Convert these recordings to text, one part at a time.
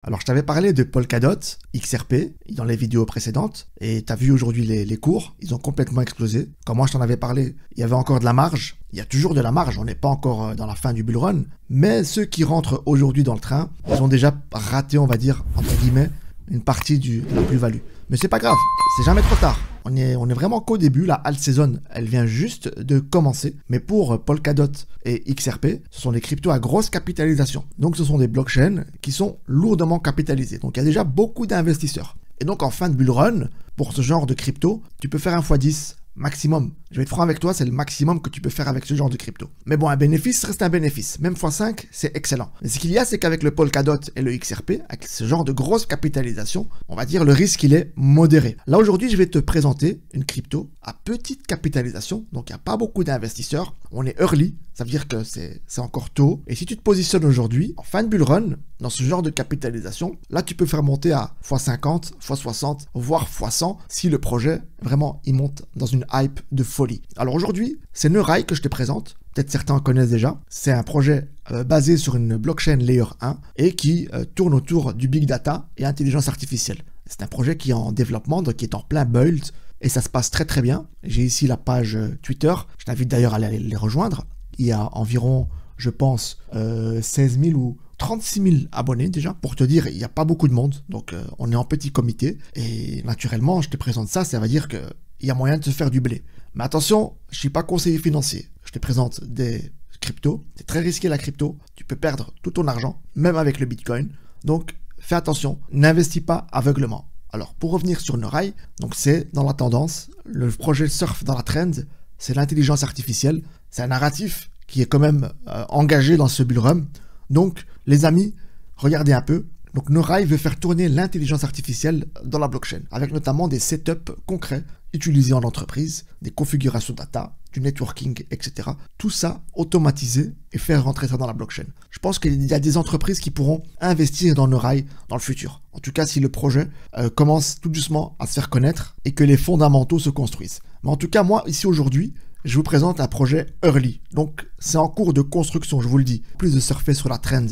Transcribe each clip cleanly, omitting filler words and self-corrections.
Alors, je t'avais parlé de Polkadot, XRP, dans les vidéos précédentes, et tu as vu aujourd'hui les cours, ils ont complètement explosé. Comme moi, je t'en avais parlé, il y avait encore de la marge, il y a toujours de la marge, on n'est pas encore dans la fin du bull run, mais ceux qui rentrent aujourd'hui dans le train, ils ont déjà raté, on va dire, entre guillemets, une partie de la plus-value. Mais c'est pas grave, c'est jamais trop tard. On est vraiment qu'au début, la alt season, elle vient juste de commencer. Mais pour Polkadot et XRP, ce sont des cryptos à grosse capitalisation. Donc ce sont des blockchains qui sont lourdement capitalisés. Donc il y a déjà beaucoup d'investisseurs. Et donc en fin de bull run, pour ce genre de crypto, tu peux faire un x10 maximum. Je vais être franc avec toi, c'est le maximum que tu peux faire avec ce genre de crypto. Mais bon, un bénéfice reste un bénéfice. Même x5, c'est excellent. Mais ce qu'il y a, c'est qu'avec le Polkadot et le XRP, avec ce genre de grosse capitalisation, on va dire le risque, il est modéré. Là, aujourd'hui, je vais te présenter une crypto à petite capitalisation. Donc, il n'y a pas beaucoup d'investisseurs. On est early. Ça veut dire que c'est encore tôt. Et si tu te positionnes aujourd'hui, en fin de bull run, dans ce genre de capitalisation, là, tu peux faire monter à x50, x60, voire x100 si le projet, vraiment, il monte dans une hype de folie. Alors aujourd'hui, c'est Neurai que je te présente. Peut-être certains en connaissent déjà. C'est un projet basé sur une blockchain layer 1 et qui tourne autour du big data et intelligence artificielle. C'est un projet qui est en développement, donc qui est en plein build et ça se passe très très bien. J'ai ici la page Twitter. Je t'invite d'ailleurs à aller les rejoindre. Il y a environ, je pense, 16 000 ou 36 000 abonnés déjà. Pour te dire, il n'y a pas beaucoup de monde. Donc, on est en petit comité. Et naturellement, je te présente ça. Ça veut dire qu'il y a moyen de se faire du blé. Mais attention, je ne suis pas conseiller financier. Je te présente des cryptos. C'est très risqué la crypto. Tu peux perdre tout ton argent, même avec le Bitcoin. Donc, fais attention. N'investis pas aveuglement. Alors, pour revenir sur Neurai, donc c'est dans la tendance. Le projet surfe dans la trend. C'est l'intelligence artificielle. C'est un narratif qui est quand même engagé dans ce bull run. Donc, les amis, regardez un peu. Donc, Neurai veut faire tourner l'intelligence artificielle dans la blockchain, avec notamment des setups concrets utilisés en entreprise, des configurations data, du networking, etc. Tout ça automatisé et faire rentrer ça dans la blockchain. Je pense qu'il y a des entreprises qui pourront investir dans Neurai dans le futur. En tout cas, si le projet commence tout doucement à se faire connaître et que les fondamentaux se construisent. Mais en tout cas, moi, ici aujourd'hui, je vous présente un projet early. Donc, c'est en cours de construction, je vous le dis. Plus de surfer sur la trend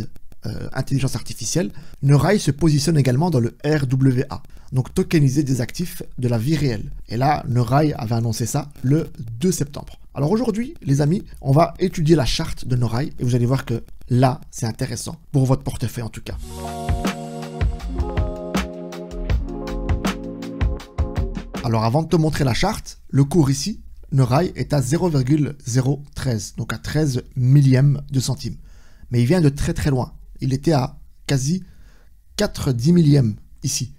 intelligence artificielle, Neurai se positionne également dans le RWA. Donc, tokeniser des actifs de la vie réelle. Et là, Neurai avait annoncé ça le 2 septembre. Alors aujourd'hui, les amis, on va étudier la charte de Neurai et vous allez voir que là, c'est intéressant. Pour votre portefeuille en tout cas. Alors, avant de te montrer la charte, le cours ici, Neurai est à 0,013, donc à 13 millièmes de centime. Mais il vient de très très loin. Il était à quasi 4/10 millièmes ici.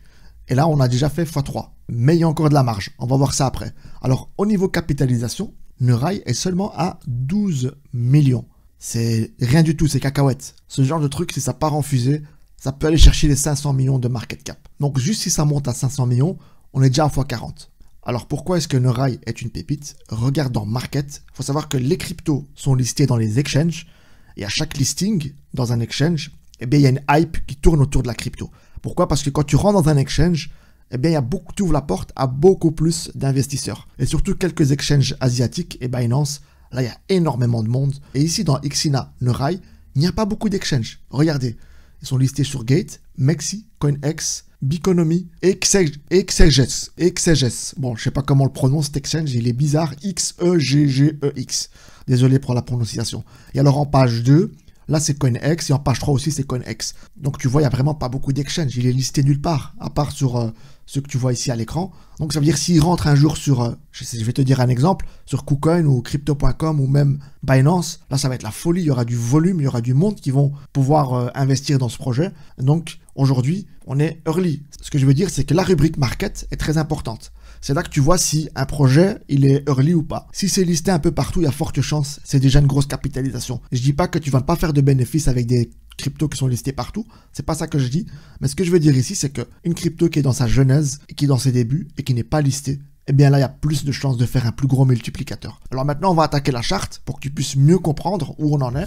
Et là, on a déjà fait x3. Mais il y a encore de la marge. On va voir ça après. Alors, au niveau capitalisation, Neurai est seulement à 12 millions. C'est rien du tout, c'est cacahuète. Ce genre de truc, si ça part en fusée, ça peut aller chercher les 500 millions de market cap. Donc, juste si ça monte à 500 millions, on est déjà à x40. Alors pourquoi est-ce que Neurai est une pépite? Regarde dans Market, il faut savoir que les cryptos sont listés dans les exchanges et à chaque listing dans un exchange, eh bien, il y a une hype qui tourne autour de la crypto. Pourquoi? Parce que quand tu rentres dans un exchange, eh bien, il y a beaucoup, tu ouvres la porte à beaucoup plus d'investisseurs. Et surtout quelques exchanges asiatiques et Binance, là il y a énormément de monde. Et ici dans Xina, Neurai, il n'y a pas beaucoup d'exchanges. Regardez, ils sont listés sur Gate, Mexi, CoinEx, Biconomy et Xeges. Bon, je sais pas comment on le prononce cet exchange, il est bizarre, Xegex. Désolé pour la prononciation. Et alors en page 2, là c'est CoinEx et en page 3 aussi c'est CoinEx. Donc tu vois, il n'y a vraiment pas beaucoup d'exchanges, il est listé nulle part, à part sur ce que tu vois ici à l'écran. Donc ça veut dire s'il rentre un jour sur, je vais te dire un exemple, sur KuCoin ou Crypto.com ou même Binance, là ça va être la folie, il y aura du volume, il y aura du monde qui vont pouvoir investir dans ce projet. Donc aujourd'hui, on est early. Ce que je veux dire, c'est que la rubrique market est très importante. C'est là que tu vois si un projet, il est early ou pas. Si c'est listé un peu partout, il y a forte chance, c'est déjà une grosse capitalisation. Je dis pas que tu vas pas faire de bénéfices avec des cryptos qui sont listés partout, c'est pas ça que je dis. Mais ce que je veux dire ici, c'est qu'une crypto qui est dans sa genèse, qui est dans ses débuts et qui n'est pas listée, eh bien là, il y a plus de chances de faire un plus gros multiplicateur. Alors maintenant, on va attaquer la charte pour que tu puisses mieux comprendre où on en est.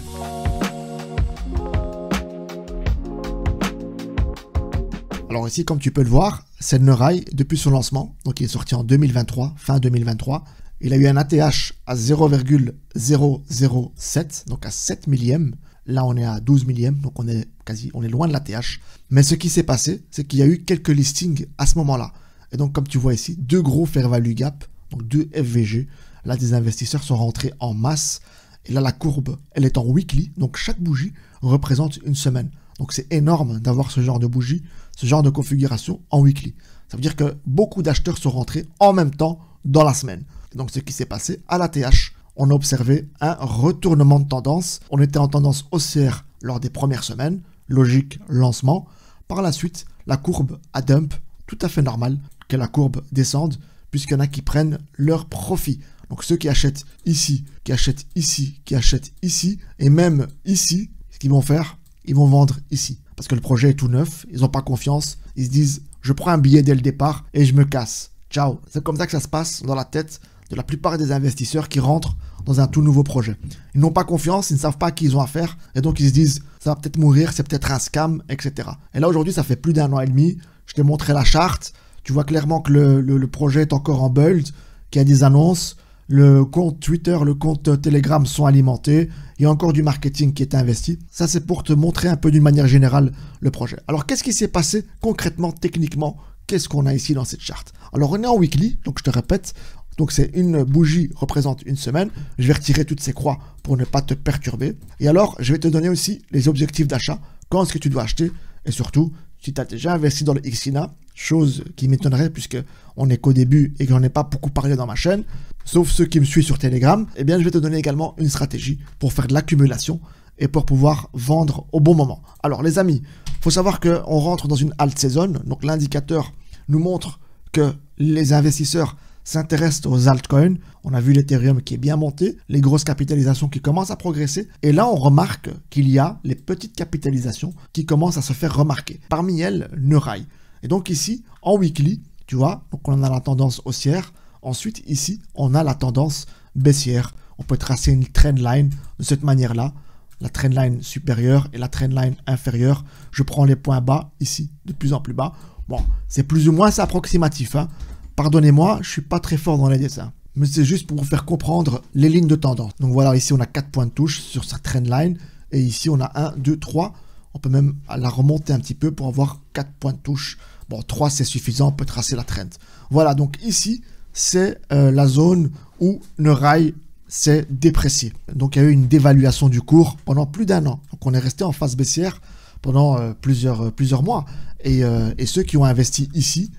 Alors ici, comme tu peux le voir, c'est Neurai depuis son lancement. Donc il est sorti en 2023, fin 2023. Il a eu un ATH à 0,007, donc à 7 millièmes. Là, on est à 12 millièmes, donc on est loin de l'ATH. Mais ce qui s'est passé, c'est qu'il y a eu quelques listings à ce moment-là. Et donc, comme tu vois ici, 2 gros fair value gap, donc 2 FVG. Là, des investisseurs sont rentrés en masse. Et là, la courbe, elle est en weekly. Donc, chaque bougie représente une semaine. Donc, c'est énorme d'avoir ce genre de bougie, ce genre de configuration en weekly. Ça veut dire que beaucoup d'acheteurs sont rentrés en même temps dans la semaine. Et donc, ce qui s'est passé à l'ATH, on a observé un retournement de tendance. On était en tendance haussière lors des premières semaines. Logique, lancement. Par la suite, la courbe a dump. Tout à fait normal que la courbe descende, puisqu'il y en a qui prennent leur profit. Donc ceux qui achètent ici, qui achètent ici, qui achètent ici, et même ici, ce qu'ils vont faire, ils vont vendre ici. Parce que le projet est tout neuf, ils n'ont pas confiance, ils se disent, je prends un billet dès le départ et je me casse. Ciao. C'est comme ça que ça se passe dans la tête de la plupart des investisseurs qui rentrent dans un tout nouveau projet. Ils n'ont pas confiance, ils ne savent pas à qui ils ont affaire, et donc ils se disent, ça va peut-être mourir, c'est peut-être un scam, etc. Et là aujourd'hui, ça fait plus d'1 an et demi, je t'ai montré la charte, tu vois clairement que le projet est encore en build, qu'il y a des annonces, le compte Twitter, le compte Telegram sont alimentés, il y a encore du marketing qui est investi. Ça, c'est pour te montrer un peu d'une manière générale le projet. Alors, qu'est-ce qui s'est passé concrètement, techniquement? Qu'est-ce qu'on a ici dans cette charte? Alors, on est en weekly, donc je te répète, donc c'est une bougie représente une semaine. Je vais retirer toutes ces croix pour ne pas te perturber. Et alors, je vais te donner aussi les objectifs d'achat, quand est-ce que tu dois acheter, et surtout, si tu as déjà investi dans le XINA, chose qui m'étonnerait puisque on n'est qu'au début et que j'en ai pas beaucoup parlé dans ma chaîne, sauf ceux qui me suivent sur Telegram, eh bien je vais te donner également une stratégie pour faire de l'accumulation et pour pouvoir vendre au bon moment. Alors les amis, il faut savoir qu'on rentre dans une alt season, donc l'indicateur nous montre que les investisseurs s'intéressent aux altcoins. On a vu l'Ethereum qui est bien monté, les grosses capitalisations qui commencent à progresser. Et là, on remarque qu'il y a les petites capitalisations qui commencent à se faire remarquer. Parmi elles, Neurai. Et donc ici, en weekly, tu vois, donc on a la tendance haussière. Ensuite, ici, on a la tendance baissière. On peut tracer une trendline de cette manière-là. La trendline supérieure et la trendline inférieure. Je prends les points bas ici, de plus en plus bas. Bon, c'est plus ou moins approximatif, hein. Pardonnez-moi, je ne suis pas très fort dans les dessins. Mais c'est juste pour vous faire comprendre les lignes de tendance. Donc voilà, ici on a 4 points de touche sur sa trendline. Et ici on a 1, 2, 3. On peut même la remonter un petit peu pour avoir 4 points de touche. Bon, 3 c'est suffisant, on peut tracer la trend. Voilà, donc ici c'est la zone où Neurai s'est déprécié. Donc il y a eu une dévaluation du cours pendant plus d'1 an. Donc on est resté en phase baissière pendant plusieurs mois. Et ceux qui ont investi ici,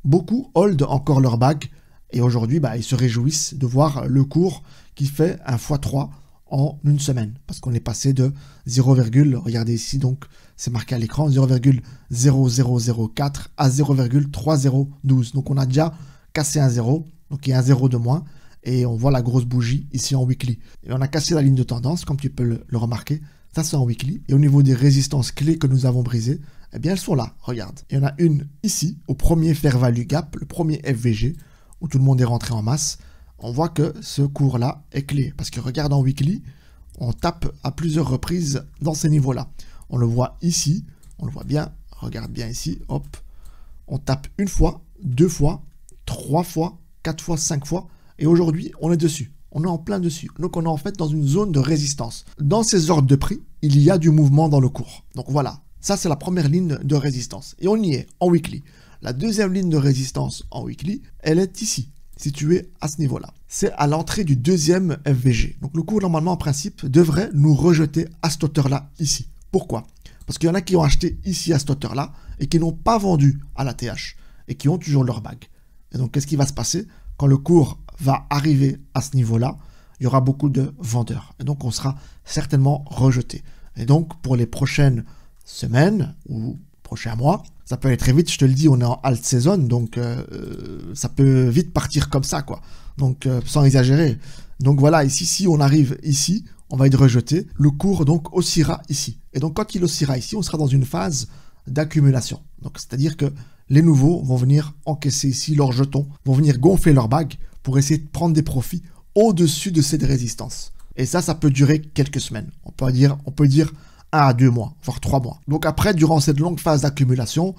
beaucoup hold encore leur bague et aujourd'hui, ils se réjouissent de voir le cours qui fait un x3 en une semaine parce qu'on est passé de 0, regardez ici, donc c'est marqué à l'écran, 0,0004 à 0,3012. Donc on a déjà cassé un 0, donc il y a un 0 de moins et on voit la grosse bougie ici en weekly. Et on a cassé la ligne de tendance, comme tu peux le remarquer. Ça, c'est en weekly. Et au niveau des résistances clés que nous avons brisées, eh bien, elles sont là. Regarde. Il y en a une ici, au premier fair value gap, le premier FVG, où tout le monde est rentré en masse. On voit que ce cours-là est clé. Parce que regarde en weekly, on tape à plusieurs reprises dans ces niveaux-là. On le voit ici. On le voit bien. Regarde bien ici. Hop. On tape une fois, 2 fois, 3 fois, 4 fois, 5 fois. Et aujourd'hui, on est dessus. On est en plein dessus. Donc, on est en fait dans une zone de résistance. Dans ces ordres de prix, il y a du mouvement dans le cours. Donc, voilà. Ça, c'est la première ligne de résistance. Et on y est en weekly. La deuxième ligne de résistance en weekly, elle est ici, située à ce niveau-là. C'est à l'entrée du deuxième FVG. Donc, le cours, normalement, en principe, devrait nous rejeter à cette hauteur-là, ici. Pourquoi? Parce qu'il y en a qui ont acheté ici à cette hauteur-là et qui n'ont pas vendu à la TH et qui ont toujours leur bague. Et donc, qu'est-ce qui va se passer? Quand le cours va arriver à ce niveau-là, il y aura beaucoup de vendeurs. Et donc, on sera certainement rejeté. Et donc, pour les prochaines semaines ou prochains mois, ça peut aller très vite. Je te le dis, on est en alt season, donc ça peut vite partir comme ça, quoi. Donc, sans exagérer. Donc, voilà, ici, si on arrive ici, on va être rejeté. Le cours, donc, oscillera ici. Et donc, quand il oscillera ici, on sera dans une phase d'accumulation. Donc, c'est-à-dire que les nouveaux vont venir encaisser ici leurs jetons, vont venir gonfler leur bague pour essayer de prendre des profits au-dessus de cette résistance. Et ça peut durer quelques semaines. On peut dire 1 à 2 mois, voire 3 mois. Donc après, durant cette longue phase d'accumulation,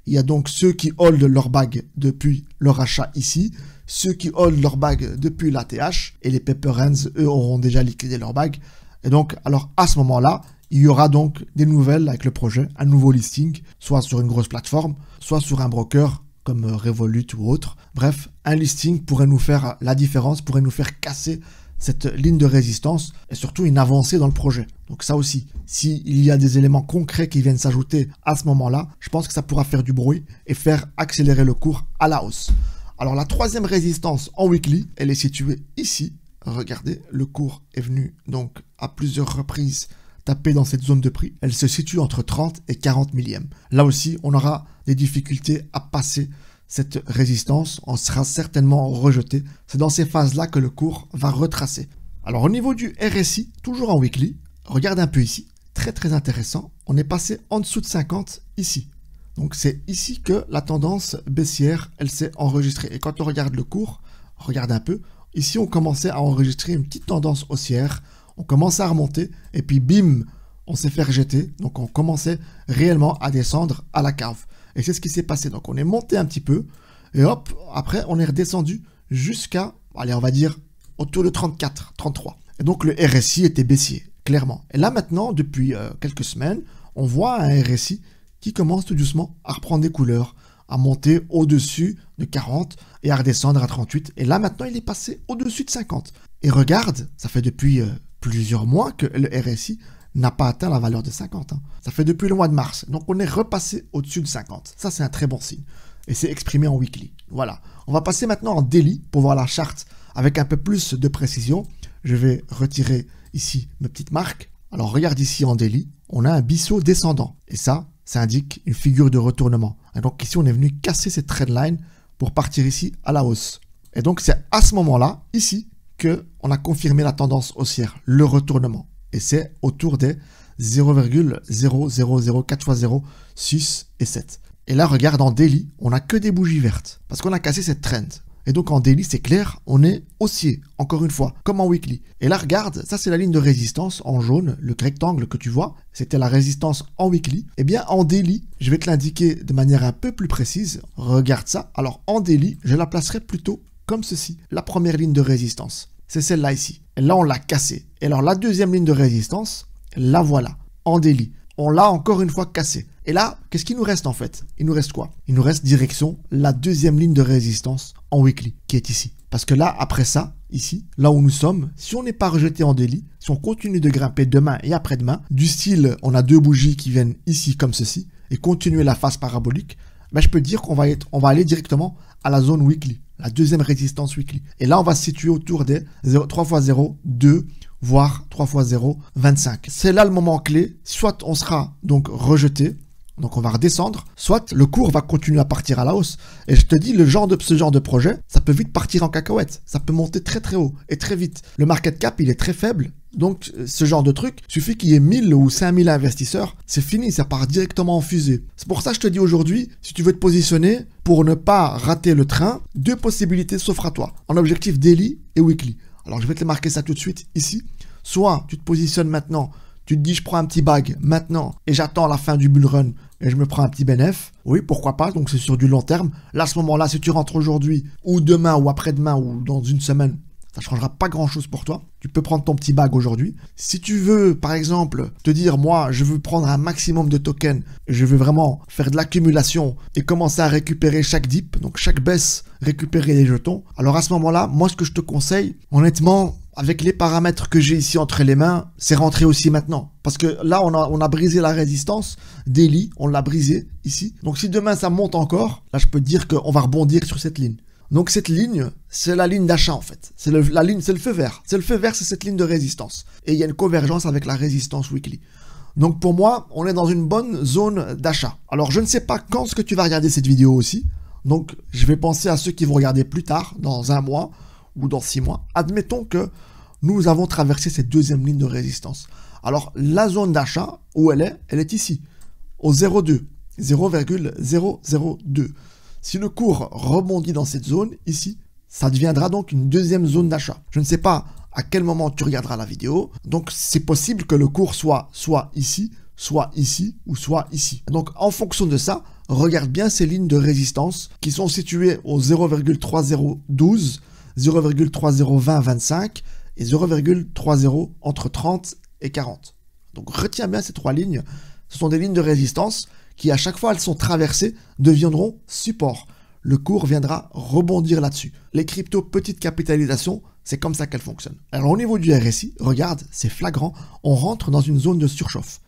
il y a donc ceux qui hold leur bague depuis leur achat ici, ceux qui hold leur bague depuis l'ATH, et les Pepper Hands, eux, auront déjà liquidé leur bague. Et donc, alors à ce moment-là, il y aura donc des nouvelles avec le projet, un nouveau listing, soit sur une grosse plateforme, soit sur un broker comme Revolut ou autre. Bref, un listing pourrait nous faire la différence, pourrait nous faire casser cette ligne de résistance et surtout une avancée dans le projet. Donc ça aussi, s'il y a des éléments concrets qui viennent s'ajouter à ce moment-là, je pense que ça pourra faire du bruit et faire accélérer le cours à la hausse. Alors la troisième résistance en weekly, elle est située ici. Regardez, le cours est venu donc à plusieurs reprises taper dans cette zone de prix. Elle se situe entre 30 et 40 millièmes. Là aussi, on aura des difficultés à passer cette résistance. On sera certainement rejeté. C'est dans ces phases-là que le cours va retracer. Alors au niveau du RSI, toujours en weekly, regarde un peu ici. Très très intéressant. On est passé en dessous de 50 ici. Donc c'est ici que la tendance baissière, elle s'est enregistrée. Et quand on regarde le cours, regarde un peu. Ici, on commençait à enregistrer une petite tendance haussière. On commençait à remonter. Et puis, bim, on s'est fait rejeter. Donc, on commençait réellement à descendre à la cave. Et c'est ce qui s'est passé. Donc, on est monté un petit peu. Et hop, après, on est redescendu jusqu'à, allez, on va dire, autour de 34, 33. Et donc, le RSI était baissier, clairement. Et là, maintenant, depuis quelques semaines, on voit un RSI qui commence tout doucement à reprendre des couleurs, à monter au-dessus de 40 et à redescendre à 38. Et là, maintenant, il est passé au-dessus de 50. Et regarde, ça fait depuis plusieurs mois que le RSI n'a pas atteint la valeur de 50. Ça fait depuis le mois de mars. Donc, on est repassé au-dessus de 50. Ça, c'est un très bon signe. Et c'est exprimé en weekly. Voilà. On va passer maintenant en daily pour voir la charte avec un peu plus de précision. Je vais retirer ici mes petites marques. Alors, regarde ici en daily, on a un biseau descendant. Et ça indique une figure de retournement. Et donc ici, on est venu casser cette trendline pour partir ici à la hausse. Et donc, c'est à ce moment-là, ici, qu'on a confirmé la tendance haussière, le retournement. Et c'est autour des 0,0004 x 0, 6 et 7. Et là, regarde, en daily, on n'a que des bougies vertes parce qu'on a cassé cette trend. Et donc, en daily, c'est clair, on est haussier, encore une fois, comme en weekly. Et là, regarde, ça, c'est la ligne de résistance en jaune, le rectangle que tu vois. C'était la résistance en weekly. Eh bien, en daily, je vais te l'indiquer de manière un peu plus précise. Regarde ça. Alors, en daily, je la placerai plutôt comme ceci. La première ligne de résistance, c'est celle-là ici. Et là, on l'a cassée. Et alors, la deuxième ligne de résistance, la voilà, en daily. On l'a encore une fois cassée. Et là, qu'est-ce qu'il nous reste en fait? Il nous reste quoi? Il nous reste direction la deuxième ligne de résistance en weekly, qui est ici. Parce que là, après ça, ici, là où nous sommes, si on n'est pas rejeté en daily, si on continue de grimper demain et après-demain, du style, on a deux bougies qui viennent ici comme ceci, et continuer la phase parabolique, ben, je peux dire qu'on va aller directement à la zone weekly, la deuxième résistance weekly. Et là, on va se situer autour des 3 x 0, 2, voire 3 x 0, 25. C'est là le moment clé. Soit on sera donc rejeté, donc on va redescendre, soit le cours va continuer à partir à la hausse. Et je te dis, ce genre de projet, ça peut vite partir en cacahuète. Ça peut monter très très haut et très vite. Le market cap, il est très faible. Donc ce genre de truc, suffit qu'il y ait 1000 ou 5000 investisseurs, c'est fini, ça part directement en fusée. C'est pour ça que je te dis aujourd'hui, si tu veux te positionner pour ne pas rater le train, deux possibilités s'offrent à toi, en objectif daily et weekly. Alors je vais te marquer ça tout de suite ici. Soit tu te positionnes maintenant, tu te dis je prends un petit bag maintenant et j'attends la fin du bull run et je me prends un petit bénéf. Oui, pourquoi pas, donc c'est sur du long terme. Là, à ce moment-là, si tu rentres aujourd'hui ou demain ou après-demain ou dans une semaine, ça ne changera pas grand-chose pour toi. Tu peux prendre ton petit bag aujourd'hui. Si tu veux, par exemple, te dire, moi, je veux prendre un maximum de tokens, je veux vraiment faire de l'accumulation et commencer à récupérer chaque dip, donc chaque baisse, récupérer les jetons. Alors à ce moment-là, moi, ce que je te conseille, honnêtement, avec les paramètres que j'ai ici entre les mains, c'est rentrer aussi maintenant. Parce que là, on a brisé la résistance. Daily, on l'a brisé ici. Donc si demain, ça monte encore, là, je peux te dire qu'on va rebondir sur cette ligne. Donc cette ligne, c'est la ligne d'achat en fait. C'est le feu vert. C'est le feu vert, c'est cette ligne de résistance. Et il y a une convergence avec la résistance weekly. Donc pour moi, on est dans une bonne zone d'achat. Alors je ne sais pas quand est-ce que tu vas regarder cette vidéo aussi. Donc je vais penser à ceux qui vont regarder plus tard, dans un mois ou dans 6 mois. Admettons que nous avons traversé cette deuxième ligne de résistance. Alors la zone d'achat, où elle est ici, au 0,2. 0,002. Si le cours rebondit dans cette zone, ici, ça deviendra donc une deuxième zone d'achat. Je ne sais pas à quel moment tu regarderas la vidéo, donc c'est possible que le cours soit ici, soit ici, ou soit ici. Donc en fonction de ça, regarde bien ces lignes de résistance qui sont situées au 0,3012, 0,302025 et 0,30 entre 30 et 40. Donc retiens bien ces 3 lignes. Ce sont des lignes de résistance qui, à chaque fois elles sont traversées, deviendront support. Le cours viendra rebondir là-dessus. Les cryptos petite capitalisation, c'est comme ça qu'elles fonctionnent. Alors au niveau du RSI, regarde, c'est flagrant, on rentre dans une zone de surchauffe.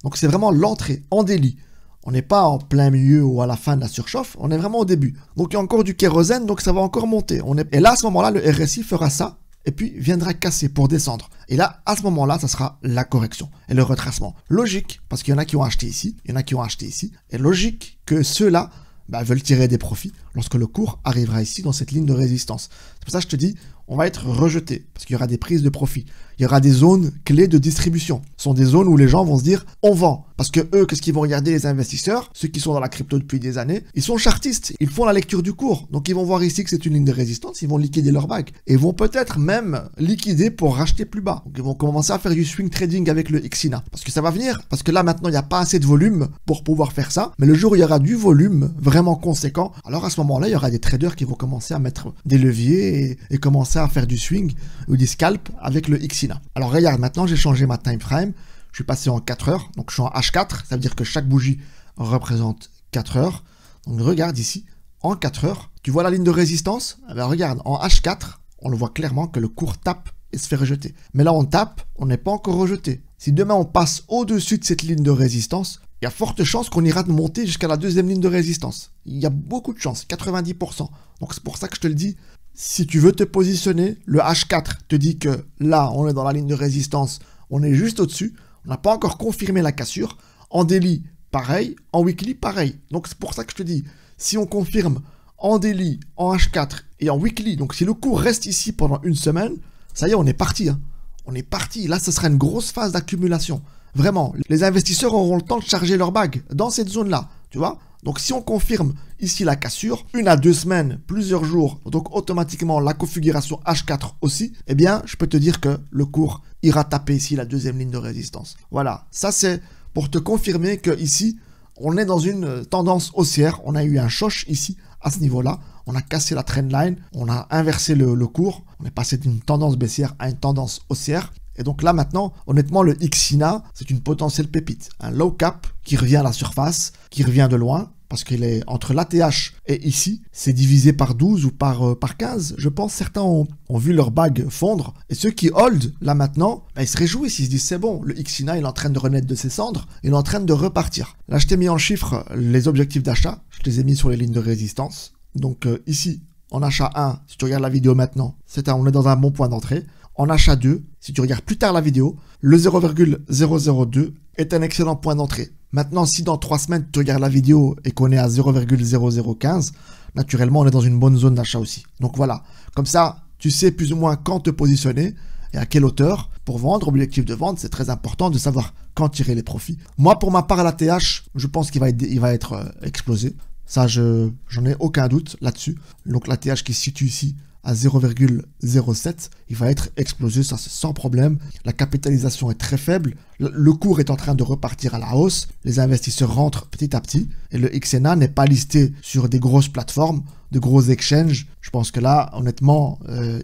Donc c'est vraiment l'entrée en délit. On n'est pas en plein milieu ou à la fin de la surchauffe, on est vraiment au début. Donc il y a encore du kérosène, donc ça va encore monter. Et là, à ce moment-là, le RSI fera ça, et puis viendra casser pour descendre. Et là, à ce moment-là, ça sera la correction et le retracement. Logique, parce qu'il y en a qui ont acheté ici, il y en a qui ont acheté ici. Et logique que ceux-là veulent tirer des profits lorsque le cours arrivera ici dans cette ligne de résistance. C'est pour ça que je te dis, on va être rejeté parce qu'il y aura des prises de profit. Il y aura des zones clés de distribution. Ce sont des zones où les gens vont se dire, on vend. Parce que eux, qu'est-ce qu'ils vont regarder, les investisseurs, ceux qui sont dans la crypto depuis des années, ils sont chartistes, ils font la lecture du cours. Donc ils vont voir ici que c'est une ligne de résistance, ils vont liquider leur bague. Et vont peut-être même liquider pour racheter plus bas. Donc ils vont commencer à faire du swing trading avec le XINA. Parce que ça va venir, parce que là maintenant il n'y a pas assez de volume pour pouvoir faire ça. Mais le jour où il y aura du volume vraiment conséquent, alors à ce moment-là, il y aura des traders qui vont commencer à mettre des leviers et commencer à faire du swing ou des scalps avec le XINA. Alors regarde, maintenant j'ai changé ma time frame. Je suis passé en 4 heures, donc je suis en H4, ça veut dire que chaque bougie représente 4 heures. Donc regarde ici, en 4 heures, tu vois la ligne de résistance? Eh bien, regarde, en H4, on le voit clairement que le cours tape et se fait rejeter. Mais là on tape, on n'est pas encore rejeté. Si demain on passe au-dessus de cette ligne de résistance, il y a forte chance qu'on ira monter jusqu'à la deuxième ligne de résistance. Il y a beaucoup de chance, 90%. Donc c'est pour ça que je te le dis, si tu veux te positionner, le H4 te dit que là on est dans la ligne de résistance, on est juste au-dessus. On n'a pas encore confirmé la cassure. En daily, pareil. En weekly, pareil. Donc c'est pour ça que je te dis, si on confirme en daily, en H4 et en weekly, donc si le cours reste ici pendant une semaine, ça y est, on est parti. Hein. On est parti. Là, ce sera une grosse phase d'accumulation. Vraiment, les investisseurs auront le temps de charger leur bague dans cette zone-là. Tu vois? Donc si on confirme ici la cassure, 1 à 2 semaines, plusieurs jours, donc automatiquement la configuration H4 aussi, eh bien je peux te dire que le cours ira taper ici la deuxième ligne de résistance. Voilà, ça c'est pour te confirmer que ici on est dans une tendance haussière, on a eu un choc ici à ce niveau-là, on a cassé la trendline, on a inversé le cours, on est passé d'une tendance baissière à une tendance haussière. Et donc là maintenant, honnêtement, le XINA, c'est une potentielle pépite. Un low cap qui revient à la surface, qui revient de loin, parce qu'il est entre l'ATH et ici, c'est divisé par 12 ou par 15. Je pense certains ont vu leur bague fondre. Et ceux qui hold, là maintenant, ils se réjouissent, ils se disent c'est bon, le XINA, il est en train de renaître de ses cendres, il est en train de repartir. Là, je t'ai mis en chiffres les objectifs d'achat, je les ai mis sur les lignes de résistance. Donc ici, en achat 1, si tu regardes la vidéo maintenant, on est dans un bon point d'entrée. En achat 2, si tu regardes plus tard la vidéo, le 0,002 est un excellent point d'entrée. Maintenant, si dans 3 semaines, tu regardes la vidéo et qu'on est à 0,0015, naturellement, on est dans une bonne zone d'achat aussi. Donc voilà, comme ça, tu sais plus ou moins quand te positionner et à quelle hauteur pour vendre. Objectif de vente, c'est très important de savoir quand tirer les profits. Moi, pour ma part, l'ATH, je pense qu'il va être explosé. Ça, j'en ai aucun doute là-dessus. Donc l'ATH qui se situe ici à 0,07, il va être explosé, ça c'est sans problème. La capitalisation est très faible, le cours est en train de repartir à la hausse, les investisseurs rentrent petit à petit, et le XNA n'est pas listé sur des grosses plateformes, de gros exchanges. Je pense que là, honnêtement,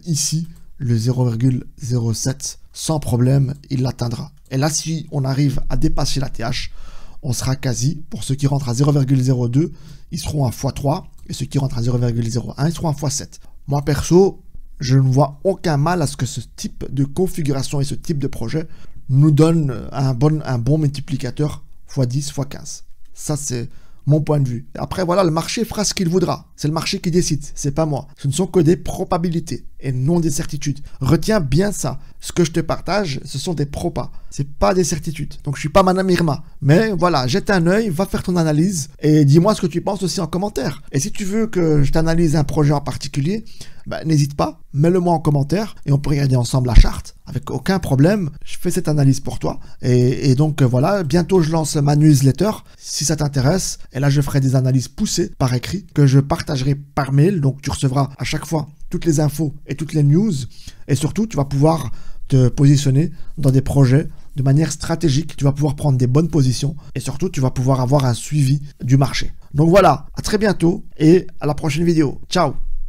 ici, le 0,07, sans problème, il l'atteindra. Et là, si on arrive à dépasser l'ATH, on sera quasi, pour ceux qui rentrent à 0,02, ils seront à x3, et ceux qui rentrent à 0,01, ils seront à x7. Moi, perso, je ne vois aucun mal à ce que ce type de configuration et ce type de projet nous donne un bon multiplicateur x10, x15. Ça, c'est mon point de vue. Après, voilà, le marché fera ce qu'il voudra. C'est le marché qui décide, c'est pas moi. Ce ne sont que des probabilités et non des certitudes. Retiens bien ça. Ce que je te partage, ce sont des propas. C'est pas des certitudes. Donc, je suis pas Madame Irma. Mais voilà, jette un œil, va faire ton analyse et dis-moi ce que tu penses aussi en commentaire. Et si tu veux que je t'analyse un projet en particulier, n'hésite pas, mets-le-moi en commentaire et on peut regarder ensemble la charte avec aucun problème. Je fais cette analyse pour toi et donc voilà, bientôt je lance ma newsletter si ça t'intéresse et là je ferai des analyses poussées par écrit que je partagerai par mail, donc tu recevras à chaque fois toutes les infos et toutes les news et surtout tu vas pouvoir te positionner dans des projets de manière stratégique, tu vas pouvoir prendre des bonnes positions et surtout tu vas pouvoir avoir un suivi du marché. Donc voilà, à très bientôt et à la prochaine vidéo. Ciao!